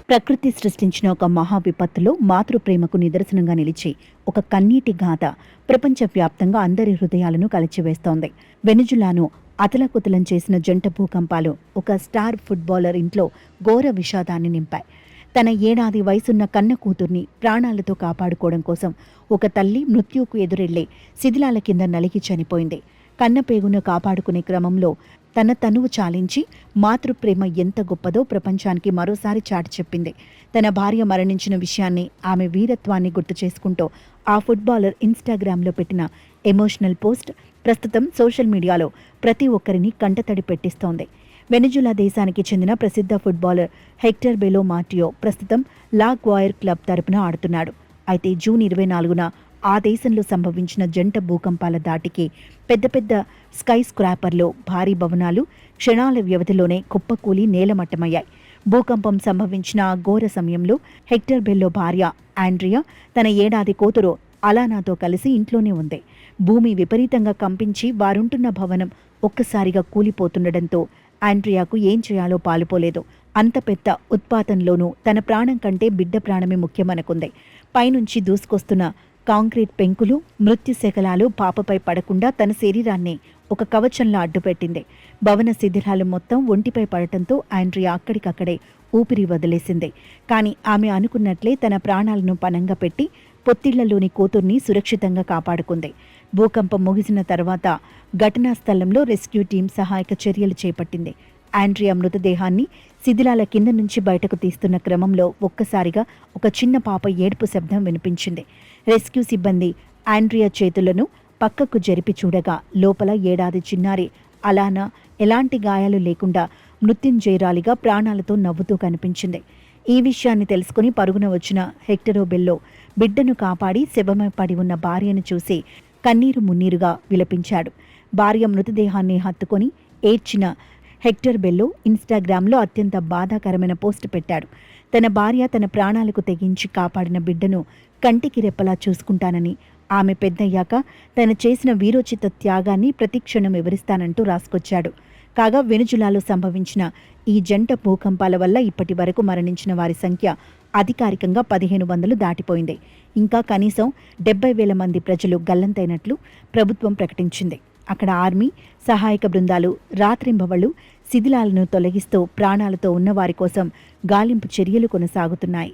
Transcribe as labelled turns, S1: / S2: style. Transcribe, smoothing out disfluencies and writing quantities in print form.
S1: ప్రకృతి సృష్టించిన ఒక మహా విపత్తులో మాతృప్రేమకు నిదర్శనంగా నిలిచి ఒక కన్నీటి గాథ ప్రపంచవ్యాప్తంగా అందరి హృదయాలను కలిచివేస్తోంది. వెనుజులాను అతలకుతలం చేసిన జంట భూకంపాలు ఒక స్టార్ ఫుట్బాలర్ ఇంట్లో ఘోర విషాదాన్ని నింపాయి. తన ఏడాది వయసున్న కన్న కూతుర్ని ప్రాణాలతో కాపాడుకోవడం కోసం ఒక తల్లి మృత్యువుకు ఎదురెళ్లే శిథిలాల కింద నలిగి చనిపోయింది. కన్నపేగును కాపాడుకునే క్రమంలో తన తనువు చాలించి మాతృప్రేమ ఎంత గొప్పదో ప్రపంచానికి మరోసారి చాటి చెప్పింది. తన భార్య మరణించిన విషయాన్ని, ఆమె వీరత్వాన్ని గుర్తు చేసుకుంటూ ఆ ఫుట్బాలర్ ఇన్స్టాగ్రామ్లో పెట్టిన ఎమోషనల్ పోస్ట్ ప్రస్తుతం సోషల్ మీడియాలో ప్రతి ఒక్కరిని కంటతడి పెట్టిస్తోంది. వెనిజులా దేశానికి చెందిన ప్రసిద్ధ ఫుట్బాలర్ హెక్టర్ బెలో మార్టియో ప్రస్తుతం లా గ్వాయర్ క్లబ్ తరపున ఆడుతున్నాడు. అయితే జూన్ 24న ఆ దేశంలో సంభవించిన జంట భూకంపాల దాటికి పెద్ద పెద్ద స్కై స్క్రాపర్లో భారీ భవనాలు క్షణాల వ్యవధిలోనే కుప్పకూలి నేలమట్టమయ్యాయి. భూకంపం సంభవించిన ఆ ఘోర సమయంలో హెక్టర్ బెల్లో భార్య ఆండ్రియా తన ఏడాది కూతురు అలానాతో కలిసి ఇంట్లోనే ఉంది. భూమి విపరీతంగా కంపించి వారుంటున్న భవనం ఒక్కసారిగా కూలిపోతుండటంతో ఆండ్రియాకు ఏం చేయాలో పాలుపోలేదు. అంత పెద్ద ఉత్పాతంలోనూ తన ప్రాణం కంటే బిడ్డ ప్రాణమే ముఖ్యమనుకుంది. పైనుంచి దూసుకొస్తున్న కాంక్రీట్ పెంకులు, మృత్యు శకలాలు పాపపై పడకుండా తన శరీరాన్ని ఒక కవచంలా అడ్డుపెట్టింది. భవన శిథిలాలు మొత్తం ఒంటిపై పడటంతో ఆండ్రియా అక్కడికక్కడే ఊపిరి వదిలేసింది. కానీ ఆమె అనుకున్నట్లే తన ప్రాణాలను పణంగా పెట్టి పొత్తిళ్లలోని కూతుర్ని సురక్షితంగా కాపాడుకుంది. భూకంపం ముగిసిన తర్వాత ఘటనా స్థలంలో రెస్క్యూ టీం సహాయక చర్యలు చేపట్టింది. ఆండ్రియా మృతదేహాన్ని శిథిలాల కింద నుంచి బయటకు తీస్తున్న క్రమంలో ఒక్కసారిగా ఒక చిన్న పాప ఏడుపు శబ్దం వినిపించింది. రెస్క్యూ సిబ్బంది ఆండ్రియా చేతులను పక్కకు జరిపి చూడగా లోపల ఏడాది చిన్నారి అలానా ఎలాంటి గాయాలు లేకుండా మృత్యుంజయరాలిగా ప్రాణాలతో నవ్వుతూ కనిపించింది. ఈ విషయాన్ని తెలుసుకుని పరుగున వచ్చిన హెక్టరో బెల్లో బిడ్డను కాపాడి శవమై పడి ఉన్న భార్యను చూసి కన్నీరు మున్నీరుగా విలపించాడు. భార్య మృతదేహాన్ని హత్తుకొని ఏడ్చిన హెక్టర్ బెల్లో ఇన్స్టాగ్రామ్లో అత్యంత బాధాకరమైన పోస్ట్ పెట్టాడు. తన భార్య తన ప్రాణాలకు తెగించి కాపాడిన బిడ్డను కంటికి రెప్పలా చూసుకుంటానని, ఆమె పెద్దయ్యాక తను చేసిన వీరోచిత త్యాగాన్ని ప్రతిక్షణం వివరిస్తానంటూ రాసుకొచ్చాడు. కాగా వెనుజులాలో సంభవించిన ఈ జంట భూకంపాల వల్ల ఇప్పటి వరకు మరణించిన వారి సంఖ్య అధికారికంగా 1500 దాటిపోయింది. ఇంకా కనీసం 70,000 మంది ప్రజలు గల్లంతైనట్లు ప్రభుత్వం ప్రకటించింది. అక్కడ ఆర్మీ సహాయక బృందాలు రాత్రింబవళ్లు శిథిలాలను తొలగిస్తూ ప్రాణాలతో ఉన్నవారి కోసం గాలింపు చర్యలు కొనసాగుతున్నాయి.